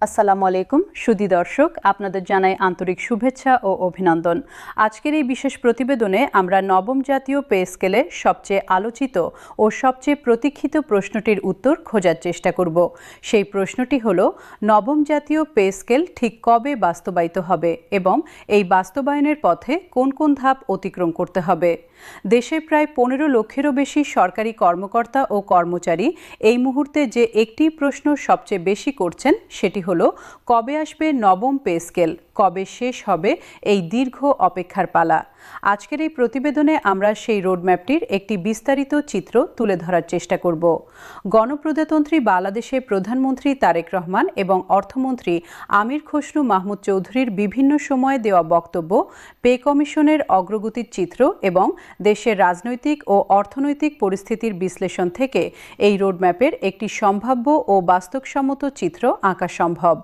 আসসালামু আলাইকুম সুধী দর্শক, আপনাদের জানাই আন্তরিক শুভেচ্ছা ও অভিনন্দন। আজকের এই বিশেষ প্রতিবেদনে আমরা নবম জাতীয় পে স্কেলে সবচেয়ে আলোচিত ও সবচেয়ে প্রতীক্ষিত প্রশ্নটির উত্তর খোঁজার চেষ্টা করব। সেই প্রশ্নটি হল, নবম জাতীয় পে স্কেল ঠিক কবে বাস্তবায়িত হবে এবং এই বাস্তবায়নের পথে কোন কোন ধাপ অতিক্রম করতে হবে। দেশে প্রায় 15 লক্ষেরও বেশি সরকারি কর্মকর্তা ও কর্মচারী এই মুহূর্তে যে একটি প্রশ্ন সবচেয়ে বেশি করছেন সেটি হলো, কবে আসবে নবম পে স্কেল, কবে শেষ হবে এই দীর্ঘ অপেক্ষার পালা। আজকের এই প্রতিবেদনে আমরা সেই রোডম্যাপটির একটি বিস্তারিত চিত্র তুলে ধরার চেষ্টা করব। গণপ্রজাতন্ত্রী বাংলাদেশের প্রধানমন্ত্রী তারেক রহমান এবং অর্থমন্ত্রী আমির খসরু মাহমুদ চৌধুরীর বিভিন্ন সময়ে দেওয়া বক্তব্য, পে কমিশনের অগ্রগতির চিত্র এবং দেশের রাজনৈতিক ও অর্থনৈতিক পরিস্থিতির বিশ্লেষণ থেকে এই রোডম্যাপের একটি সম্ভাব্য ও বাস্তবসম্মত চিত্র আঁকা সম্ভব।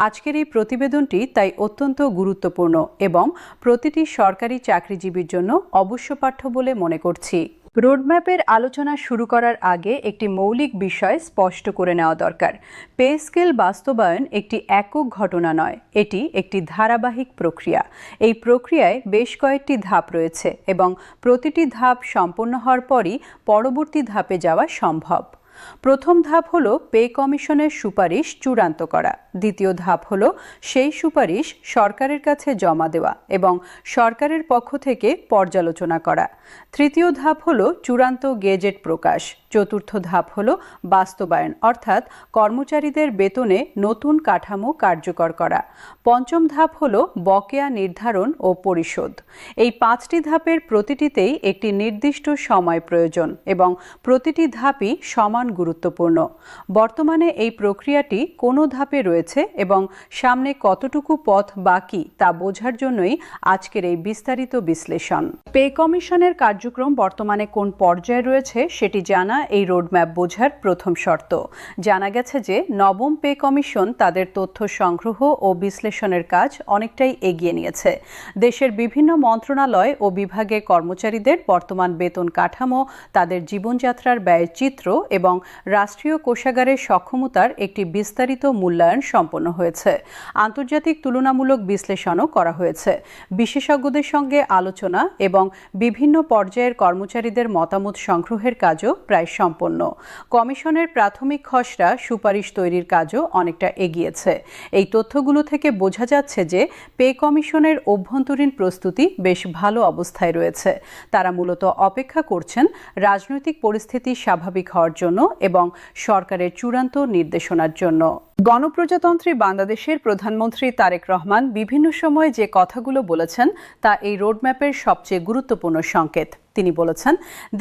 আজকের এই প্রতিবেদনটি তাই অত্যন্ত গুরুত্বপূর্ণ এবং প্রতিটি সরকারি চাকরিজীবীর জন্য অবশ্যপাঠ্য বলে মনে করছি। রোডম্যাপের আলোচনা শুরু করার আগে একটি মৌলিক বিষয় স্পষ্ট করে নেওয়া দরকার। পে স্কেল বাস্তবায়ন একটি একক ঘটনা নয়, এটি একটি ধারাবাহিক প্রক্রিয়া। এই প্রক্রিয়ায় বেশ কয়েকটি ধাপ রয়েছে এবং প্রতিটি ধাপ সম্পন্ন হওয়ার পরই পরবর্তী ধাপে যাওয়া সম্ভব। প্রথম ধাপ হল পে কমিশনের সুপারিশ চূড়ান্ত করা। দ্বিতীয় ধাপ হল সেই সুপারিশ সরকারের কাছে জমা দেওয়া এবং সরকারের পক্ষ থেকে পর্যালোচনা করা। তৃতীয় ধাপ হল চূড়ান্ত গেজেট প্রকাশ। চতুর্থ ধাপ হল বাস্তবায়ন, অর্থাৎ কর্মচারীদের বেতনে নতুন কাঠামো কার্যকর করা। পঞ্চম ধাপ হল বকেয়া নির্ধারণ ও পরিশোধ। এই 5টি ধাপের প্রতিটিতেই একটি নির্দিষ্ট সময় প্রয়োজন এবং প্রতিটি ধাপই সমান গুরুত্বপূর্ণ। বর্তমানে এই প্রক্রিয়াটি কোনো ধাপে রয়েছে এবং সামনে কতটুকু পথ বাকি তা বোঝার জন্যই আজকের এই বিস্তারিত বিশ্লেষণ। পে কমিশনের কার্যক্রম বর্তমানে কোন পর্যায়ে রয়েছে সেটি জানা এই রোডম্যাপ বোঝার প্রথম শর্ত। জানা গেছে যে নবম পে কমিশন তাদের তথ্য সংগ্রহ ও বিশ্লেষণের কাজ অনেকটাই এগিয়ে নিয়েছে। দেশের বিভিন্ন মন্ত্রণালয় ও বিভাগের কর্মচারীদের বর্তমান বেতন কাঠামো, তাদের জীবনযাত্রার ব্যয়ের চিত্র এবং রাষ্ট্রীয় কোষাগারের সক্ষমতার একটি বিস্তারিত মূল্যায়ন সম্পন্ন হয়েছে। আন্তর্জাতিক তুলনামূলক বিশ্লেষণও করা হয়েছে। বিশেষজ্ঞদের সঙ্গে আলোচনা এবং বিভিন্ন পর্যায়ের কর্মচারীদের মতামত সংগ্রহের কাজও প্রায় সম্পন্ন। কমিশনের প্রাথমিক খসড়া সুপারিশ তৈরির কাজও অনেকটা এগিয়েছে। এই তথ্যগুলো থেকে বোঝা যাচ্ছে যে পে কমিশনের অভ্যন্তরীণ প্রস্তুতি বেশ ভালো অবস্থায় রয়েছে। তারা মূলত অপেক্ষা করছেন রাজনৈতিক পরিস্থিতি স্বাভাবিক হওয়ার জন্য এবং সরকারের চূড়ান্ত নির্দেশনার জন্য। গণপ্রজাতন্ত্রী বাংলাদেশের প্রধানমন্ত্রী তারেক রহমান বিভিন্ন সময়ে যে কথাগুলো বলেছেন তা এই রোডম্যাপের সবচেয়ে গুরুত্বপূর্ণ সংকেত। তিনি বলেছেন,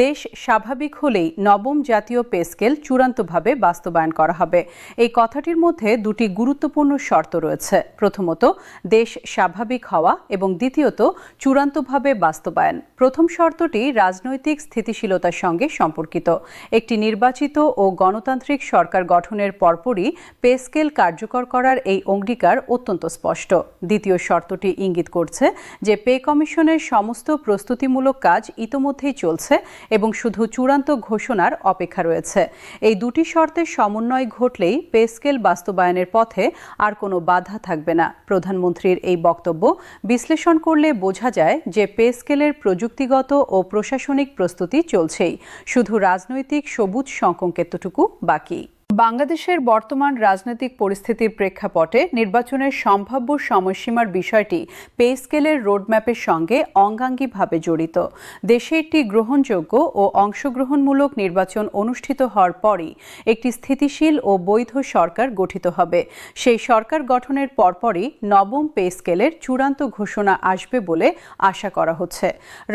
দেশ স্বাভাবিক হলেই নবম জাতীয় পে স্কেল চূড়ান্তভাবে বাস্তবায়ন করা হবে। এই কথাটির মধ্যে দুটি গুরুত্বপূর্ণ শর্ত রয়েছে। প্রথমত, দেশ স্বাভাবিক হওয়া এবং দ্বিতীয়ত, চূড়ান্তভাবে বাস্তবায়ন। প্রথম শর্তটি রাজনৈতিক স্থিতিশীলতার সঙ্গে সম্পর্কিত। একটি নির্বাচিত ও গণতান্ত্রিক সরকার গঠনের পরপরই পে স্কেল কার্যকর করার এই অঙ্গীকার অত্যন্ত স্পষ্ট। দ্বিতীয় শর্তটি ইঙ্গিত করছে যে পে কমিশনের সমস্ত প্রস্তুতিমূলক কাজ ইতোমধ্যেই চলছে এবং শুধু চূড়ান্ত ঘোষণার অপেক্ষা রয়েছে। এই দুটি শর্তের সমন্বয় ঘটলেই পে স্কেল বাস্তবায়নের পথে আর কোনো বাধা থাকবে না। প্রধানমন্ত্রীর এই বক্তব্য বিশ্লেষণ করলে বোঝা যায় যে পে স্কেলের প্রযুক্তিগত ও প্রশাসনিক প্রস্তুতি চলছেই, শুধু রাজনৈতিক সবুজ সংকেতটুকু বাকি। বাংলাদেশের বর্তমান রাজনৈতিক পরিস্থিতির প্রেক্ষাপটে নির্বাচনের সম্ভাব্য সময়সীমার বিষয়টি পে স্কেলের রোডম্যাপের সঙ্গে অঙ্গাঙ্গিভাবে জড়িত। দেশে একটি গ্রহণযোগ্য ও অংশগ্রহণমূলক নির্বাচন অনুষ্ঠিত হওয়ার পরই একটি স্থিতিশীল ও বৈধ সরকার গঠিত হবে। সেই সরকার গঠনের পরপরই নবম পে স্কেলের চূড়ান্ত ঘোষণা আসবে বলে আশা করা হচ্ছে।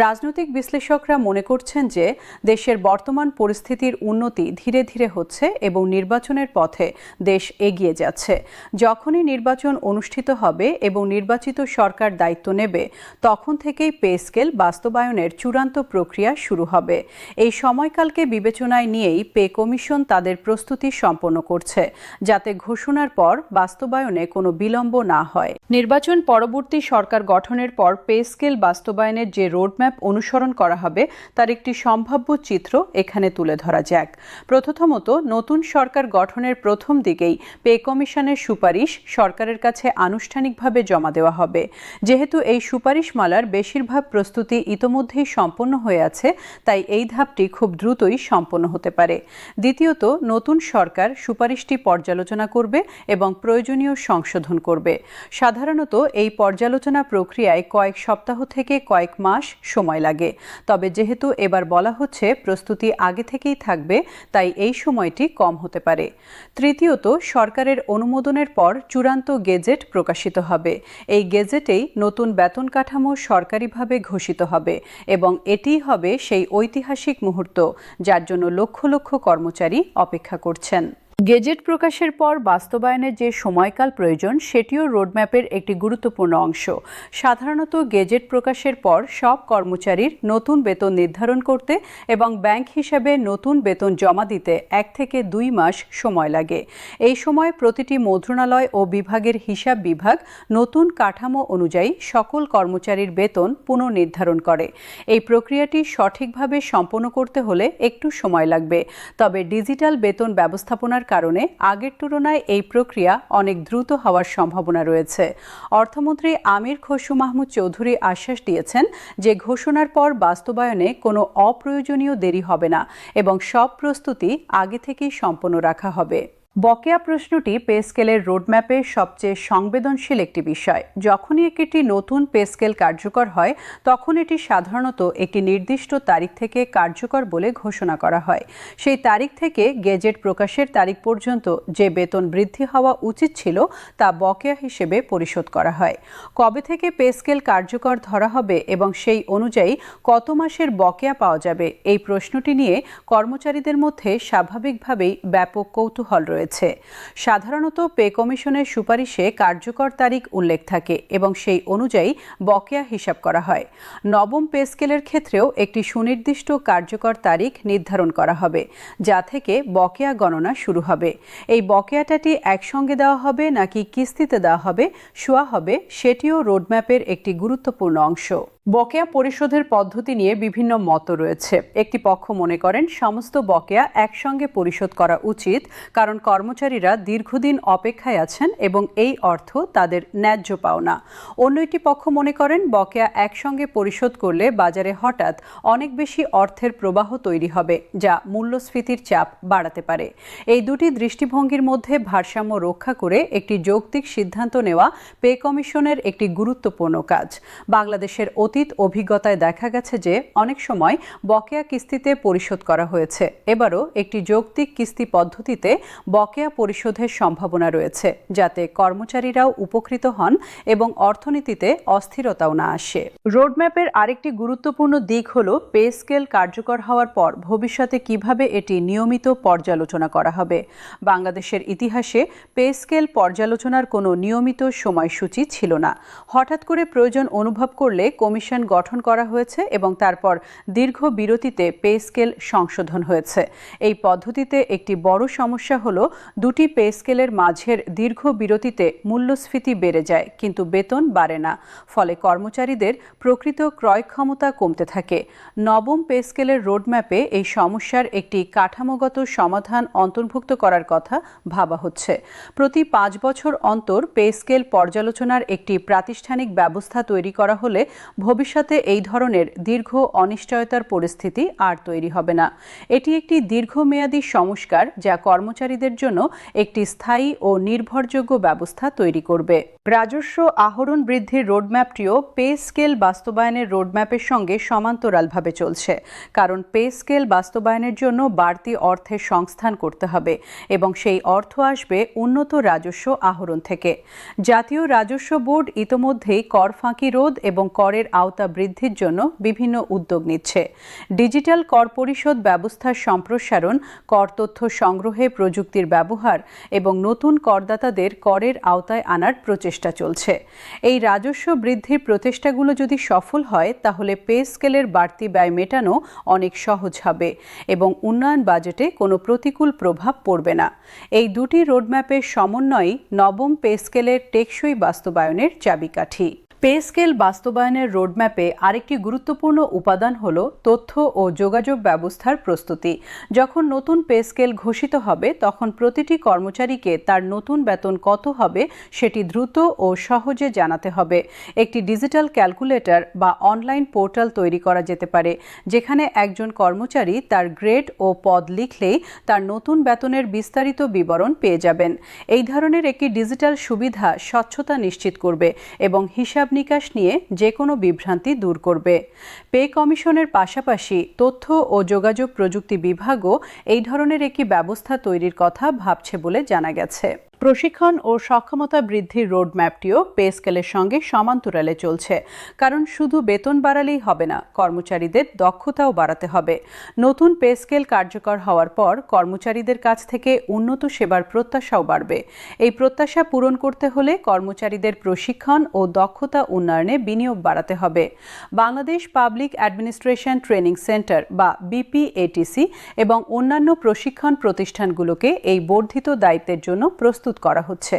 রাজনৈতিক বিশ্লেষকরা মনে করছেন যে দেশের বর্তমান পরিস্থিতির উন্নতি ধীরে ধীরে হচ্ছে এবং নির্বাচনের পথে দেশ এগিয়ে যাচ্ছে। যখনই নির্বাচন অনুষ্ঠিত হবে এবং নির্বাচিত সরকার দায়িত্ব নেবে, তখন থেকেই পে স্কেল বাস্তবায়নের চূড়ান্ত প্রক্রিয়া শুরু হবে। এই সময়কালকে বিবেচনায় নিয়েই পে কমিশন তাদের প্রস্তুতি সম্পন্ন করছে, যাতে ঘোষণার পর বাস্তবায়নে কোনো বিলম্ব না হয়। নির্বাচন পরবর্তী সরকার গঠনের পর পে স্কেল বাস্তবায়নের যে রোডম্যাপ অনুসরণ করা হবে তার একটি সম্ভাব্য চিত্র এখানে তুলে ধরা যাক। প্রথমত, নতুন সরকার সরকার গঠনের প্রথম দিকেই পে কমিশনের সুপারিশ সরকারের কাছে আনুষ্ঠানিকভাবে জমা দেওয়া হবে। যেহেতু এই সুপারিশমালার বেশিরভাগ প্রস্তুতি ইতোমধ্যেই সম্পন্ন হয়ে আছে, তাই এই ধাপটি খুব দ্রুতই সম্পন্ন হতে পারে। দ্বিতীয়ত, নতুন সরকার সুপারিশটি পর্যালোচনা করবে এবং প্রয়োজনীয় সংশোধন করবে। সাধারণত এই পর্যালোচনা প্রক্রিয়ায় কয়েক সপ্তাহ থেকে কয়েক মাস সময় লাগে। তবে যেহেতু এবার বলা হচ্ছে প্রস্তুতি আগে থেকেই থাকবে, তাই এই সময়টি কম হতে পারে। তৃতীয়ত, সরকারের অনুমোদনের পর চূড়ান্ত গেজেট প্রকাশিত হবে। এই গেজেটেই নতুন বেতন কাঠামো সরকারিভাবে ঘোষিত হবে এবং এটিই হবে সেই ঐতিহাসিক মুহূর্ত যার জন্য লক্ষ লক্ষ কর্মচারী অপেক্ষা করছেন। গেজেট প্রকাশের পর বাস্তবায়নের যে সময়কাল প্রয়োজন সেটিও রোডম্যাপের একটি গুরুত্বপূর্ণ অংশ। সাধারণত গেজেট প্রকাশের পর সব কর্মচারীর নতুন বেতন নির্ধারণ করতে এবং ব্যাংক হিসাবে নতুন বেতন জমা দিতে 1 থেকে 2 মাস সময় লাগে। এই সময় প্রতিটি মন্ত্রণালয় ও বিভাগের হিসাব বিভাগ নতুন কাঠামো অনুযায়ী সকল কর্মচারীর বেতন পুনর্নির্ধারণ করে। এই প্রক্রিয়াটি সঠিকভাবে সম্পন্ন করতে হলে একটু সময় লাগবে। তবে ডিজিটাল বেতন ব্যবস্থাপনার কারণে আগের তুলনায় এই প্রক্রিয়া অনেক দ্রুত হওয়ার সম্ভাবনা রয়েছে। অর্থমন্ত্রী আমির খসরু মাহমুদ চৌধুরী আশ্বাস দিয়েছেন যে ঘোষণার পর বাস্তবায়নে কোনো অপ্রয়োজনীয় দেরি হবে না এবং সব প্রস্তুতি আগে থেকেই সম্পন্ন রাখা হবে। বকেয়া প্রশ্নটি পে স্কেলের রোডম্যাপে সবচেয়ে সংবেদনশীল একটি বিষয়। যখনই একটি নতুন পে স্কেল কার্যকর হয়, তখন এটি সাধারণত একটি নির্দিষ্ট তারিখ থেকে কার্যকর বলে ঘোষণা করা হয়। সেই তারিখ থেকে গেজেট প্রকাশের তারিখ পর্যন্ত যে বেতন বৃদ্ধি হওয়া উচিত ছিল তা বকেয়া হিসেবে পরিশোধ করা হয়। কবে থেকে পে স্কেল কার্যকর ধরা হবে এবং সেই অনুযায়ী কত মাসের বকেয়া পাওয়া যাবে, এই প্রশ্নটি নিয়ে কর্মচারীদের মধ্যে স্বাভাবিকভাবেই ব্যাপক কৌতূহল রয়েছে। সাধারণত পে কমিশনের সুপারিশে কার্যকর তারিখ উল্লেখ থাকে এবং সেই অনুযায়ী বকেয়া হিসাব করা হয়। নবম পে স্কেলের ক্ষেত্রেও একটি সুনির্দিষ্ট কার্যকর তারিখ নির্ধারণ করা হবে, যা থেকে বকেয়া গণনা শুরু হবে। এই বকেয়াটাটি একসঙ্গে দেওয়া হবে নাকি কিস্তিতে দেওয়া হবে, শোয়া হবে, সেটিও রোডম্যাপের একটি গুরুত্বপূর্ণ অংশ। বকেয়া পরিশোধের পদ্ধতি নিয়ে বিভিন্ন মত রয়েছে। একটি পক্ষ মনে করেন সমস্ত বকেয়া একসঙ্গে পরিশোধ করা উচিত, কারণ কর্মচারীরা দীর্ঘদিন অপেক্ষায় আছেন এবং এই অর্থ তাদের ন্যায্য পাওনা। অন্য একটি পক্ষ মনে করেন বকেয়া একসঙ্গে পরিশোধ করলে বাজারে হঠাৎ অনেক বেশি অর্থের প্রবাহ তৈরি হবে, যা মূল্যস্ফীতির চাপ বাড়াতে পারে। এই দুটি দৃষ্টিভঙ্গির মধ্যে ভারসাম্য রক্ষা করে একটি যৌক্তিক সিদ্ধান্ত নেওয়া পে কমিশনের একটি গুরুত্বপূর্ণ কাজ। বাংলাদেশের অতীত অভিজ্ঞতায় দেখা গেছে যে অনেক সময় বকেয়া কিস্তিতে পরিশোধ করা হয়েছে। এবারও একটি যৌক্তিক কিস্তি পদ্ধতিতে বকেয়া পরিশোধের সম্ভাবনা রয়েছে, যাতে কর্মচারীরাও উপকৃত হন এবং অর্থনীতিতে অস্থিরতাও না আসে। রোডম্যাপের আরেকটি গুরুত্বপূর্ণ দিক হল পে স্কেল কার্যকর হওয়ার পর ভবিষ্যতে কিভাবে এটি নিয়মিত পর্যালোচনা করা হবে। বাংলাদেশের ইতিহাসে পে স্কেল পর্যালোচনার কোনো নিয়মিত সময়সূচি ছিল না। হঠাৎ করে প্রয়োজন অনুভব করলে কমিশন গঠন করা হয়েছে এবং তারপর দীর্ঘ বিরতিতে পে স্কেল সংশোধন হয়েছে। এই পদ্ধতিতে একটি বড় সমস্যা হলো দুটি পে স্কেলের মাঝের দীর্ঘ বিরতিতে মূল্যস্ফীতি বেড়ে যায় কিন্তু বেতন বাড়ে না, ফলে কর্মচারীদের প্রকৃত ক্রয় ক্ষমতা কমতে থাকে। নবম পে স্কেলের রোডম্যাপে এই সমস্যার একটি কাঠামোগত সমাধান অন্তর্ভুক্ত করার কথা ভাবা হচ্ছে। প্রতি 5 বছর অন্তর পে স্কেল পর্যালোচনার একটি প্রাতিষ্ঠানিক ব্যবস্থা তৈরি করা হলে ভবিষ্যতে এই ধরনের দীর্ঘ অনিশ্চয়তার পরিস্থিতি আর তৈরি হবে না। এটি একটি দীর্ঘমেয়াদী সংস্কার যা কর্মচারীদের জন্য একটি স্থায়ী ও নির্ভরযোগ্য ব্যবস্থা তৈরি করবে। রাজস্ব আহরণ বৃদ্ধির রোডম্যাপটিও পে স্কেল বাস্তবায়নের রোডম্যাপের সঙ্গে সমান্তরালভাবে চলছে, কারণ পে স্কেল বাস্তবায়নের জন্য বাড়তি অর্থের সংস্থান করতে হবে এবং সেই অর্থ আসবে উন্নত রাজস্ব আহরণ থেকে। জাতীয় রাজস্ব বোর্ড ইতোমধ্যেই কর ফাঁকি রোধ এবং করের আওতা বৃদ্ধির জন্য বিভিন্ন উদ্যোগ নিচ্ছে। ডিজিটাল কর পরিশোধ ব্যবস্থার সম্প্রসারণ, কর তথ্য সংগ্রহে প্রযুক্তির ব্যবহার এবং নতুন করদাতাদের করের আওতায় আনার প্রচেষ্টা চলছে। এই রাজস্ব বৃদ্ধির প্রচেষ্টাগুলো যদি সফল হয় তাহলে পে স্কেলের বাড়তি ব্যয় মেটানো অনেক সহজ হবে এবং উন্নয়ন বাজেটে কোনো প্রতিকূল প্রভাব পড়বে না। এই দুটি রোডম্যাপের সমন্বয়ই নবম পে স্কেলের টেকসই বাস্তবায়নের চাবিকাঠি। পে স্কেল বাস্তবায়নের রোডম্যাপে আরেকটি গুরুত্বপূর্ণ উপাদান হল তথ্য ও যোগাযোগ ব্যবস্থার প্রস্তুতি। যখন নতুন পে স্কেল ঘোষিত হবে তখন প্রতিটি কর্মচারীকে তার নতুন বেতন কত হবে সেটি দ্রুত ও সহজে জানাতে হবে। একটি ডিজিটাল ক্যালকুলেটর বা অনলাইন পোর্টাল তৈরি করা যেতে পারে, যেখানে একজন কর্মচারী তার গ্রেড ও পদ লিখলেই তার নতুন বেতনের বিস্তারিত বিবরণ পেয়ে যাবেন। এই ধরনের একটি ডিজিটাল সুবিধা স্বচ্ছতা নিশ্চিত করবে এবং হিসাব নিকাশ নিয়ে যে কোনো বিভ্রান্তি দূর করবে। পে কমিশনের পাশাপাশি তথ্য ও যোগাযোগ প্রযুক্তি বিভাগও এই ধরনের একটি ব্যবস্থা তৈরির কথা ভাবছে বলে জানা গেছে। প্রশিক্ষণ ও সক্ষমতা বৃদ্ধির রোডম্যাপটিও পে স্কেলের সঙ্গে সমান্তরালে চলছে, কারণ শুধু বেতন বাড়ালেই হবে না, কর্মচারীদের দক্ষতাও বাড়াতে হবে। নতুন পে স্কেল কার্যকর হওয়ার পর কর্মচারীদের কাছ থেকে উন্নত সেবার প্রত্যাশাও বাড়বে। এই প্রত্যাশা পূরণ করতে হলে কর্মচারীদের প্রশিক্ষণ ও দক্ষতা উন্নয়নে বিনিয়োগ বাড়াতে হবে। Bangladesh public administration training centre বা বিপিএটিসি এবং অন্যান্য প্রশিক্ষণ প্রতিষ্ঠানগুলোকে এই বর্ধিত দায়িত্বের জন্য প্রস্তুত করা হচ্ছে।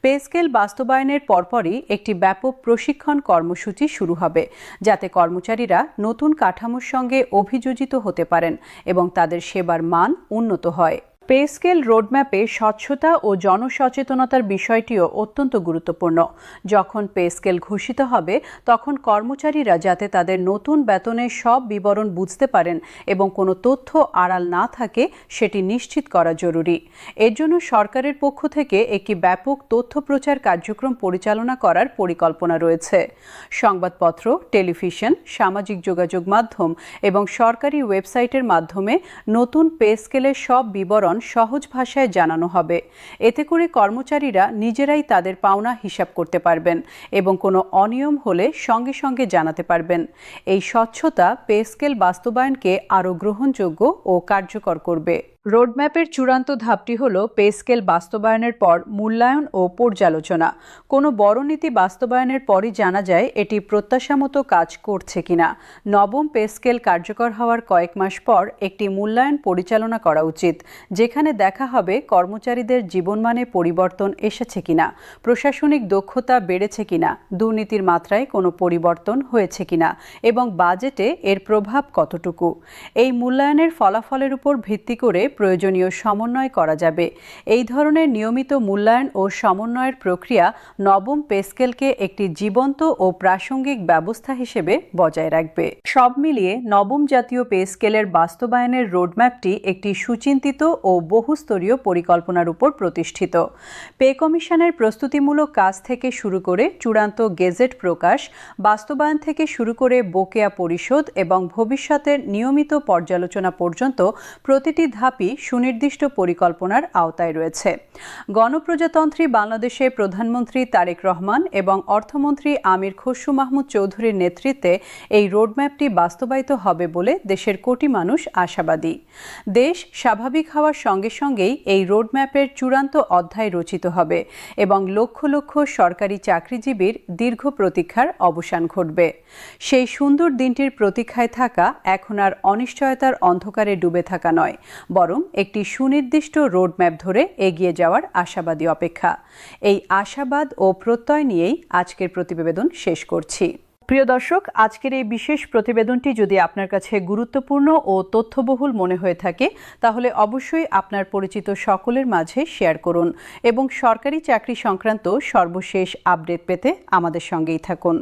পে স্কেল বাস্তবায়নের পরপরই একটি ব্যাপক প্রশিক্ষণ কর্মসূচি শুরু হবে, যাতে কর্মচারীরা নতুন কাঠামোর সঙ্গে অভিযোজিত হতে পারেন এবং তাদের সেবার মান উন্নত হয়। পে স্কেল রোডম্যাপে স্বচ্ছতা ও জনসচেতনতার বিষয়টিও অত্যন্ত গুরুত্বপূর্ণ। যখন পে স্কেল ঘোষিত হবে তখন কর্মচারীরা যাতে তাদের নতুন বেতনের সব বিবরণ বুঝতে পারেন এবং কোনো তথ্য আড়াল না থাকে সেটি নিশ্চিত করা জরুরি। এর জন্য সরকারের পক্ষ থেকে একটি ব্যাপক তথ্য প্রচার কার্যক্রম পরিচালনা করার পরিকল্পনা রয়েছে। সংবাদপত্র, টেলিভিশন, সামাজিক যোগাযোগ মাধ্যম এবং সরকারি ওয়েবসাইটের মাধ্যমে নতুন পে স্কেলের সব বিবরণ সহজ ভাষায় জানানো হবে। এতে করে কর্মচারীরা নিজেরাই তাদের পাওনা হিসাব করতে পারবেন এবং কোনো অনিয়ম হলে সঙ্গে সঙ্গে জানাতে পারবেন। এই স্বচ্ছতা পে স্কেল বাস্তবায়নকে আরও গ্রহণযোগ্য ও কার্যকর করবে। রোডম্যাপের চূড়ান্ত ধাপটি হল পে স্কেল বাস্তবায়নের পর মূল্যায়ন ও পর্যালোচনা। কোনো বড় নীতি বাস্তবায়নের পরই জানা যায় এটি প্রত্যাশামতো কাজ করছে কিনা। নবম পে স্কেল কার্যকর হওয়ার কয়েক মাস পর একটি মূল্যায়ন পরিচালনা করা উচিত, যেখানে দেখা হবে কর্মচারীদের জীবনমানে পরিবর্তন এসেছে কিনা, প্রশাসনিক দক্ষতা বেড়েছে কিনা, দুর্নীতির মাত্রায় কোনো পরিবর্তন হয়েছে কিনা এবং বাজেটে এর প্রভাব কতটুকু। এই মূল্যায়নের ফলাফলের উপর ভিত্তি করে প্রয়োজনীয় সমন্বয় করা যাবে। এই ধরনের নিয়মিত মূল্যায়ন ও সমন্বয়ের প্রক্রিয়া নবম পে স্কেলকে একটি জীবন্ত ও প্রাসঙ্গিক ব্যবস্থা হিসেবে বজায় রাখবে। সব মিলিয়ে নবম জাতীয় পে স্কেলের বাস্তবায়নের রোডম্যাপটি একটি সুচিন্তিত ও বহুস্তরীয় পরিকল্পনার উপর প্রতিষ্ঠিত। পে কমিশনের প্রস্তুতিমূলক কাজ থেকে শুরু করে চূড়ান্ত গেজেট প্রকাশ, বাস্তবায়ন থেকে শুরু করে বকেয়া পরিশোধ এবং ভবিষ্যতের নিয়মিত পর্যালোচনা পর্যন্ত প্রতিটি ধাপই সুনির্দিষ্ট পরিকল্পনার আওতায় রয়েছে। গণপ্রজাতন্ত্রী বাংলাদেশে প্রধানমন্ত্রী তারেক রহমান এবং অর্থমন্ত্রী আমির খসরু মাহমুদ চৌধুরীর নেতৃত্বে এই রোডম্যাপটি বাস্তবায়িত হবে বলে দেশের কোটি মানুষ আশাবাদী। দেশ স্বাভাবিক হওয়ার সঙ্গে সঙ্গেই এই রোডম্যাপের চূড়ান্ত অধ্যায় রচিত হবে এবং লক্ষ লক্ষ সরকারি চাকরিজীবীর দীর্ঘ প্রতীক্ষার অবসান ঘটবে। সেই সুন্দর দিনটির প্রতীক্ষায় থাকা এখন আর অনিশ্চয়তার অন্ধকারে ডুবে থাকা নয়, বরং একটি সুনির্দিষ্ট রোডম্যাপ ধরে এগিয়ে যাওয়ার আশাবাদী অপেক্ষা। এই আশাবাদ ও প্রত্যয় নিয়েই আজকের প্রতিবেদন শেষ করছি। প্রিয় দর্শক, আজকের এই বিশেষ প্রতিবেদনটি যদি আপনার কাছে গুরুত্বপূর্ণ ও তথ্যবহুল মনে হয়ে থাকে তাহলে অবশ্যই আপনার পরিচিত সকলের মাঝে শেয়ার করুন এবং সরকারি চাকরি সংক্রান্ত সর্বশেষ আপডেট পেতে আমাদের সঙ্গেই থাকুন।